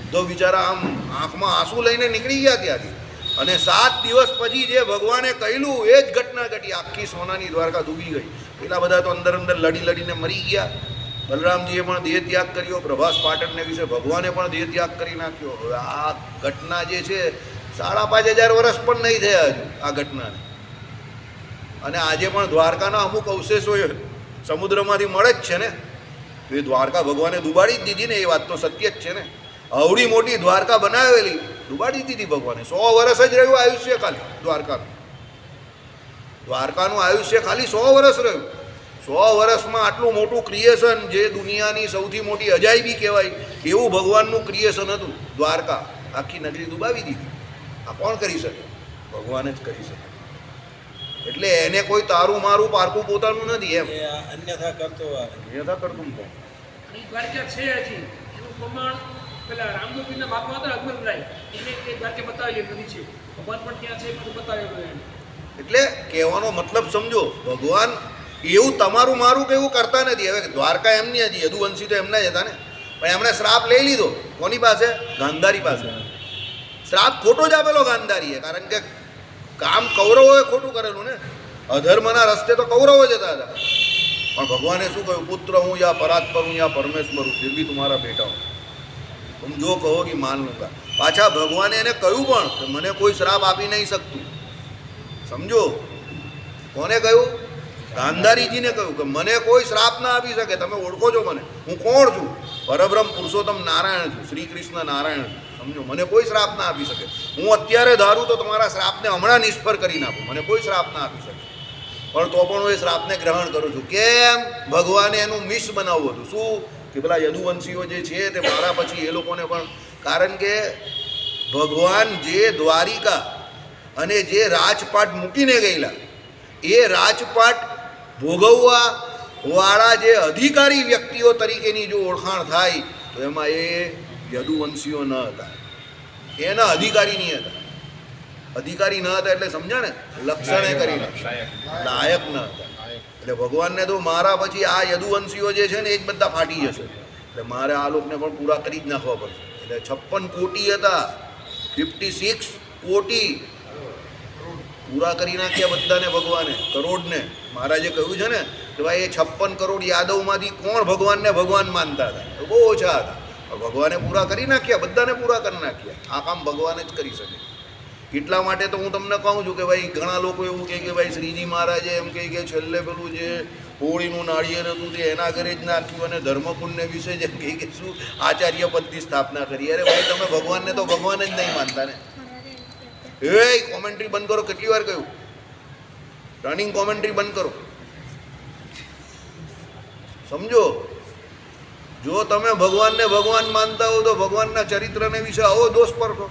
ઉદ્ધવ બિચારા આમ આંખમાં આંસુ લઈને નીકળી ગયા ત્યાંથી. અને 7 દિવસ પછી જે ભગવાને કહેલું એ જ ઘટના ઘટી. આખી સોનાની દ્વારકા ડૂબી ગઈ. પેલા બધા તો અંદર અંદર લડીને મરી ગયા. બલરામજીએ પણ દેહ ત્યાગ કર્યો. પ્રભાસ પાટણને વિશે ભગવાને પણ દેહ ત્યાગ કરી નાખ્યો. હવે આ ઘટના જે છે 5,500 વર્ષ પણ નહીં થયા હજુ આ ઘટનાને. અને આજે પણ દ્વારકાના અમુક અવશેષો સમુદ્રમાંથી મળે જ છે ને. તો એ દ્વારકા ભગવાને ડૂબાડી જ દીધી ને, એ વાત તો સત્ય જ છે ને. અવળી મોટી દ્વારકા બનાવેલી ડૂબાડી દીધી ભગવાને. 100 વર્ષ જ રહ્યું આયુષ્ય ખાલી દ્વારકાનું આયુષ્ય ખાલી 100 વર્ષ રહ્યું. 100 વર્ષમાં આટલું મોટું ક્રિએશન, જે દુનિયાની સૌથી મોટી અજાયબી કહેવાય એવું ભગવાનનું ક્રિએશન હતું. દ્વારકા આખી નગરી ડૂબાવી દીધી. આ કોણ કરી શકે? ભગવાન જ કરી શકે. એટલે એને કોઈ તારું મારું પારકું પોતાનું નથી એમ. અન્યથા કરતો આવે. અન્યથા કરતું કોણ? દ્વારકા છે હજી એનું પ્રમાણ પેલા રામદેવપીરના બાપા હતા અકબરરાય, એને એ દ્વારકા બતાવેલી નથી છે. ભગવાન પણ ત્યાં છે એ બતાવેલું એને. એટલે કહેવાનો મતલબ સમજો, ભગવાન એવું તમારું મારું કે એવું કરતા નથી. હવે દ્વારકા એમની હતી, યદુવંશી તો એમના જ હતા ને. પણ એમણે શ્રાપ લઈ લીધો. કોની પાસે? ગાંધારી પાસે. શ્રાપ ખોટો જ આપેલો ગાંધારીએ, કારણ કે કામ કૌરવોએ ખોટું કરેલું ને. અધર્મના રસ્તે તો કૌરવો જતા હતા. પણ ભગવાને શું કહ્યું? પુત્ર હું યા પરાત્પર હું યા પરમેશ્વર હું, ફિર ભી તુમ્હારા બેટા હું, तुम जो कहोगी मान लूंगा. પાછા ભગવાને એને કહ્યું પણ કે મને કોઈ શ્રાપ આપી નહીં શકતું. સમજો, કોને કહ્યું? ગાંધારીજીને કહ્યું કે મને કોઈ શ્રાપ ના આપી શકે. તમે ઓળખો છો મને? હું કોણ છું? પરબ્રહ્મ પુરુષોત્તમ નારાયણ છું, શ્રી કૃષ્ણ નારાયણ છું. સમજો, મને કોઈ શ્રાપ ના આપી શકે. હું અત્યારે ધારું તો તમારા શ્રાપને હમણાં નિષ્ફળ કરી નાખું. મને કોઈ શ્રાપ ના આપી શકે. પણ તો પણ હું એ શ્રાપને ગ્રહણ કરું છું. કેમ? ભગવાને એનું મિસ બનાવવું હતું. શું? કે પેલા યદુવંશીઓ જે છે તે મારા પછી એ લોકોને પણ, કારણ કે ભગવાન જે દ્વારિકા અને જે રાજપાટ મૂકીને ગયેલા, એ રાજપાટ ભોગવવા વાળા જે અધિકારી વ્યક્તિઓ તરીકેની જો ઓળખાણ થાય તો એમાં એ યદુવંશીઓ ન હતા. એના અધિકારી નહીં હતા. અધિકારી ન હતા એટલે સમજ્યા ને, લક્ષણે કરી લાયક ન હતા. એટલે ભગવાનને તો મારા પછી આ યદુવંશીઓ જે છે ને એ જ બધા ફાટી જશે. એટલે મારે આ લોકોને પણ પૂરા કરી જ નાખવા પડશે. એટલે 56 કોટી હતા, 56 કોટી પૂરા કરી નાખ્યા બધાને ભગવાને, કરોડને. મહારાજે કહ્યું છે ને કે ભાઈ એ 56 કરોડ યાદવમાંથી કોણ ભગવાનને ભગવાન માનતા હતા? તો બહુ ઓછા હતા. ભગવાને પૂરા કરી નાખ્યા, બધાને પૂરા કરી નાખ્યા. આ કામ ભગવાન જ કરી શકે. એટલા માટે તો હું તમને કહું છું કે ભાઈ ઘણા લોકો એવું કહે કે ભાઈ શ્રીજી મહારાજે એમ કહે કે છેલ્લે પેલું જે હોળીનું નાળિયેર હતું તે એના ઘરે જ નાખ્યું અને ધર્મકુંડને વિશે જેમ કહે કે શું આચાર્ય પદની સ્થાપના કરી. અરે ભાઈ તમે ભગવાનને તો ભગવાન જ નહીં માનતા ને. એ કોમેન્ટ્રી બંધ કરો. કેટલી વાર કહ્યું? રનિંગ કોમેન્ટ્રી બંધ કરો. સમજો, જો તમે ભગવાનને ભગવાન માનતા હો તો ભગવાનના ચરિત્રને વિશે આવો દોષ પરખો.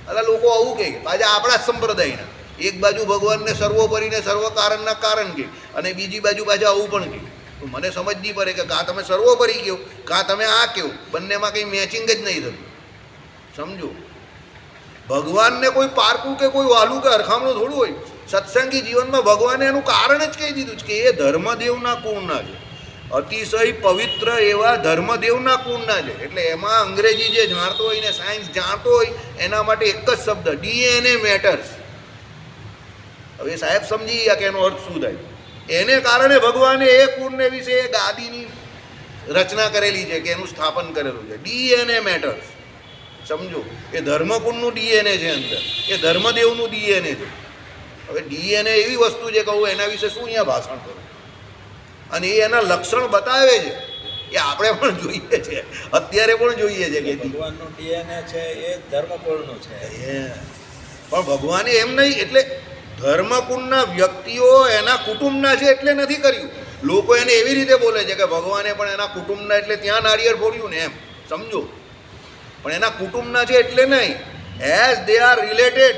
એટલે લોકો આવું કહે, પાછા આપણા જ સંપ્રદાયના. એક બાજુ ભગવાનને સર્વોપરીને સર્વ કારણના કારણ કહે અને બીજી બાજુ પાછા આવું પણ કહે. તો મને સમજ નહીં પડે કે કાં તમે સર્વોપરી કહો કાં તમે આ કહો. બંનેમાં કંઈ મેચિંગ જ નહીં થતું. સમજો, ભગવાનને કોઈ પારકું કે કોઈ વાલું કે હરખામણું થોડું હોય. સત્સંગી જીવનમાં ભગવાને એનું કારણ જ કહી દીધું છે કે એ ધર્મદેવના કુળના છે, અતિશય પવિત્ર એવા ધર્મદેવના કુળના છે. એટલે એમાં અંગ્રેજી જે જાણતો હોય ને સાયન્સ જાણતો હોય એના માટે એક જ શબ્દ DNA મેટર્સ. હવે સાહેબ સમજી ગયા કે એનો અર્થ શું થાય. એને કારણે ભગવાને એ કુળને વિશે એ ગાદીની રચના કરેલી છે કે એનું સ્થાપન કરેલું છે. DNA મેટર્સ, સમજો. એ ધર્મકુળનું DNA છે અંદર, એ ધર્મદેવનું DNA છે. હવે DNA એવી વસ્તુ છે કહું એના વિશે શું અહીંયા ભાષણ કરું. અને એ એના લક્ષણ બતાવે છે એ આપણે પણ જોઈએ છે, અત્યારે પણ જોઈએ છે કે ભગવાનનું DNA છે એ ધર્મકુળનું છે. પણ ભગવાને એમ નહીં, એટલે ધર્મકુળના વ્યક્તિઓ એના કુટુંબના છે એટલે નથી કર્યું. લોકો એને એવી રીતે બોલે છે કે ભગવાને પણ એના કુટુંબના એટલે ત્યાં નારિયેળ ફોડ્યું ને એમ, સમજો. પણ એના કુટુંબના છે એટલે નહીં. As they are related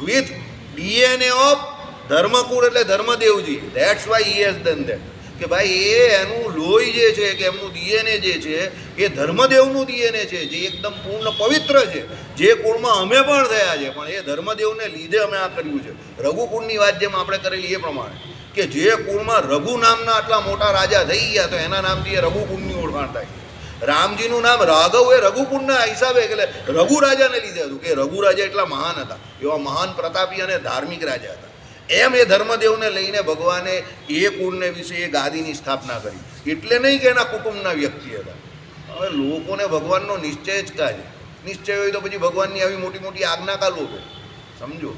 with DNA of ધર્મકુળ એટલે ધર્મદેવજી, that's why he has done that. કે ભાઈ એ એનું લોહી જે છે કે એમનું DNA જે છે એ ધર્મદેવનું DNA છે, જે એકદમ પૂર્ણ પવિત્ર છે, જે કુળમાં અમે પણ થયા છે. પણ એ ધર્મદેવને લીધે અમે આ કર્યું છે. રઘુકુળની વાત જેમ આપણે કરેલી એ પ્રમાણે કે જે કુળમાં રઘુ નામના આટલા મોટા રાજા થઈ ગયા તો એના નામથી એ રઘુકુળની ઓળખાણ થાય. રામજીનું નામ રાઘવ એ રઘુકુળના હિસાબે એટલે રઘુ રાજાને લીધે હતું કે રઘુ રાજા એટલા મહાન હતા, એવા મહાન પ્રતાપી અને ધાર્મિક રાજા હતા. એમ એ ધર્મદેવને લઈને ભગવાને એ કુળને વિશે એ ગાદીની સ્થાપના કરી. એટલે નહીં કે એના કુટુંબના વ્યક્તિ હતા. હવે લોકોને ભગવાનનો નિશ્ચય જ કાંઈ નિશ્ચય હોય તો પછી ભગવાનની આવી મોટી મોટી આજ્ઞા કા લોકો, સમજો.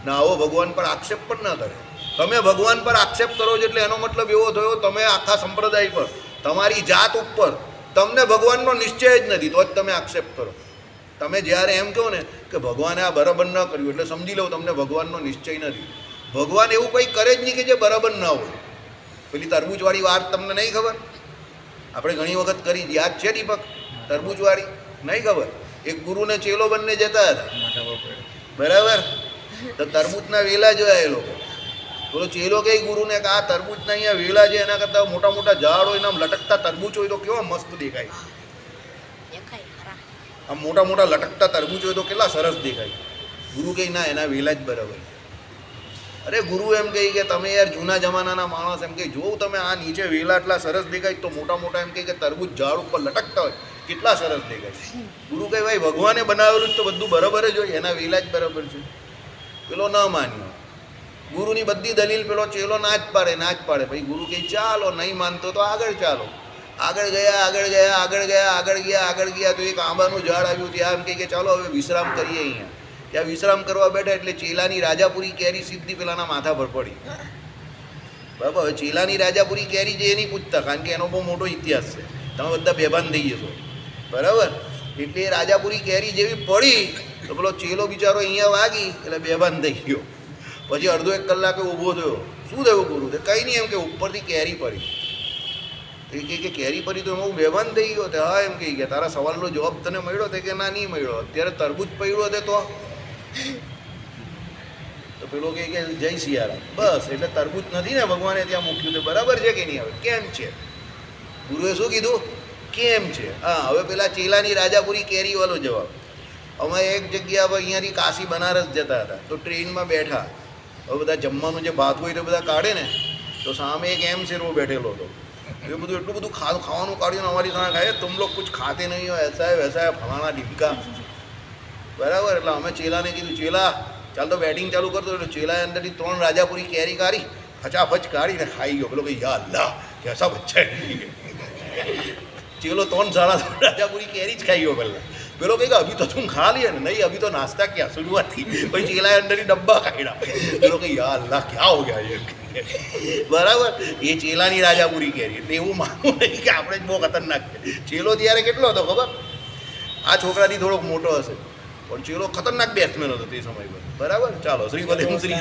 ના આવો ભગવાન પર આક્ષેપ પણ ન કરે. તમે ભગવાન પર આક્ષેપ કરો છો એટલે એનો મતલબ એવો થયો તમે આખા સંપ્રદાય પર, તમારી જાત ઉપર તમને ભગવાનનો નિશ્ચય જ નથી તો જ તમે આક્ષેપ કરો. તમે જ્યારે એમ કહો ને કે ભગવાને આ બરાબર ન કર્યું એટલે સમજી લો તમને ભગવાનનો નિશ્ચય નથી. ભગવાન એવું કંઈ કરે જ નહીં કે જે બરાબર ન હોય. પેલી તરબૂચવાળી વાત તમને નહીં ખબર? આપણે ઘણી વખત કરી, યાદ છે દીપક? તરબૂચવાળી નહીં ખબર? એક ગુરુને ચેલો બંને જતા હતા, બરાબર? તો તરબૂચના વેલા જોયા એ લોકો. બોલો ચેલો કઈ ગુરુને કે આ તરબૂચના અહીંયા વેલા છે એના કરતાં મોટા મોટા ઝાડ હોય ને આમ લટકતા તરબૂચ હોય તો કેવા મસ્ત દેખાય. આમ મોટા મોટા લટકતા તરબૂચ હોય તો કેટલા સરસ દેખાય. ગુરુ કહે ના એના વેલા જ બરાબર. અરે ગુરુ એમ કહે કે તમે યાર જૂના જમાનાના માણસ, એમ કહે જોઉં તમે આ નીચે વેલા એટલા સરસ દેખાય તો મોટા મોટા એમ કહે કે તરબૂચ ઝાડ ઉપર લટકતા હોય કેટલા સરસ દેખાય. ગુરુ કહે ભાઈ ભગવાને બનાવેલું જ તો બધું બરાબર જ હોય, એના વેલા જ બરાબર છે. પેલો ન માન્યો. ગુરુની બધી દલીલ પેલો ચેલો ના જ પાડે ભાઈ. ગુરુ કહે ચાલો, નહીં માનતો તો આગળ ચાલો. આગળ ગયા તો એક આંબાનું ઝાડ આવ્યું. ત્યાં એમ કહે કે ચાલો હવે વિશ્રામ કરીએ અહીંયા. ત્યાં વિશ્રામ કરવા બેઠા એટલે ચેલાની રાજાપુરી કેરી સીધી પેલાના માથા પર પડી. બરાબર? હવે ચેલાની રાજાપુરી કેરી જે એની પૂછતા, કારણ કે એનો બહુ મોટો ઇતિહાસ છે, તમે બધા બેભાન થઈ જશો, બરાબર? એટલે એ રાજાપુરી કેરી જેવી પડી તો પેલો ચેલો બિચારો અહીંયા વાગી એટલે બેભાન થઈ ગયો. પછી અડધો એક કલાકે ઊભો થયો. શું થયું ગુરુ? કંઈ નહીં, એમ કે ઉપરથી કેરી પડી. એ કે કેરી પડી તો એમાં હું બેભાન થઈ ગયો. તે હા એમ કહી ગયા તારા સવાલનો જવાબ તને મળ્યો? તે કે ના નહીં મળ્યો. અત્યારે તરબૂચ પડ્યું હતું તો પેલો કહે કે જય સિયારામ. બસ એટલે તરબૂચ નથી ને ભગવાને ત્યાં મૂક્યું તે બરાબર છે કે નહીં? હવે કેમ છે? ગુરુએ શું કીધું? કેમ છે? હા, હવે પેલા ચેલાની રાજાપુરી કેરી વાળો જવાબ. અમે એક જગ્યા પર અહીંયાથી કાશી બનારસ જતા હતા તો ટ્રેનમાં બેઠા. હવે બધા જમવાનું જે ભાત હોય તો બધા કાઢે ને, તો સામે એક એમ શેરવો બેઠેલો હતો. એ બધું એટલું બધું ખાવાનું કાઢ્યું અમારી સામે ખાય, તુમ લોગ કુછ ખાતે નહીં હો, એસા હે વૈસા હે ફલાણા ઢીમકા, બરાબર? એટલે અમે ચેલાને કીધું ચેલા ચાલ તો બેટિંગ ચાલુ કરતો. એટલે ચેલાએ અંદરથી 3 રાજાપુરી કેરી કાઢી, ફચાફચ કાઢીને ખાઈ ગયો. પેલો કે યા અલ્લાહ કેસા બચ્ચા હે. ચેલો 3 રાજાપુરી કેરી જ ખાઈ ગયો પહેલાં. પેલો કહે કે અભી તો તું ખા લીએ ને? નહીં, અભી તો નાસ્તા ક્યાં શરૂઆત થી. પછી ચેલાએ અંદરથી ડબ્બા કાઢ્યા. પેલો કે યા અલ્લાહ ક્યાં હો ગયા ये, બરાબર? એ ચેલાની રાજાપુરી કેરી. એટલે એવું માનવું નહીં કે આપણે જ બહુ ખતરનાક છે. ચેલો ત્યારે કેટલો હતો ખબર? આ છોકરાથી થોડોક મોટો હશે, પણ ચેલો ખતરનાક બેટ્સમેન હતો તે સમય પર, બરાબર? ચાલો શ્રી પદમ શ્રી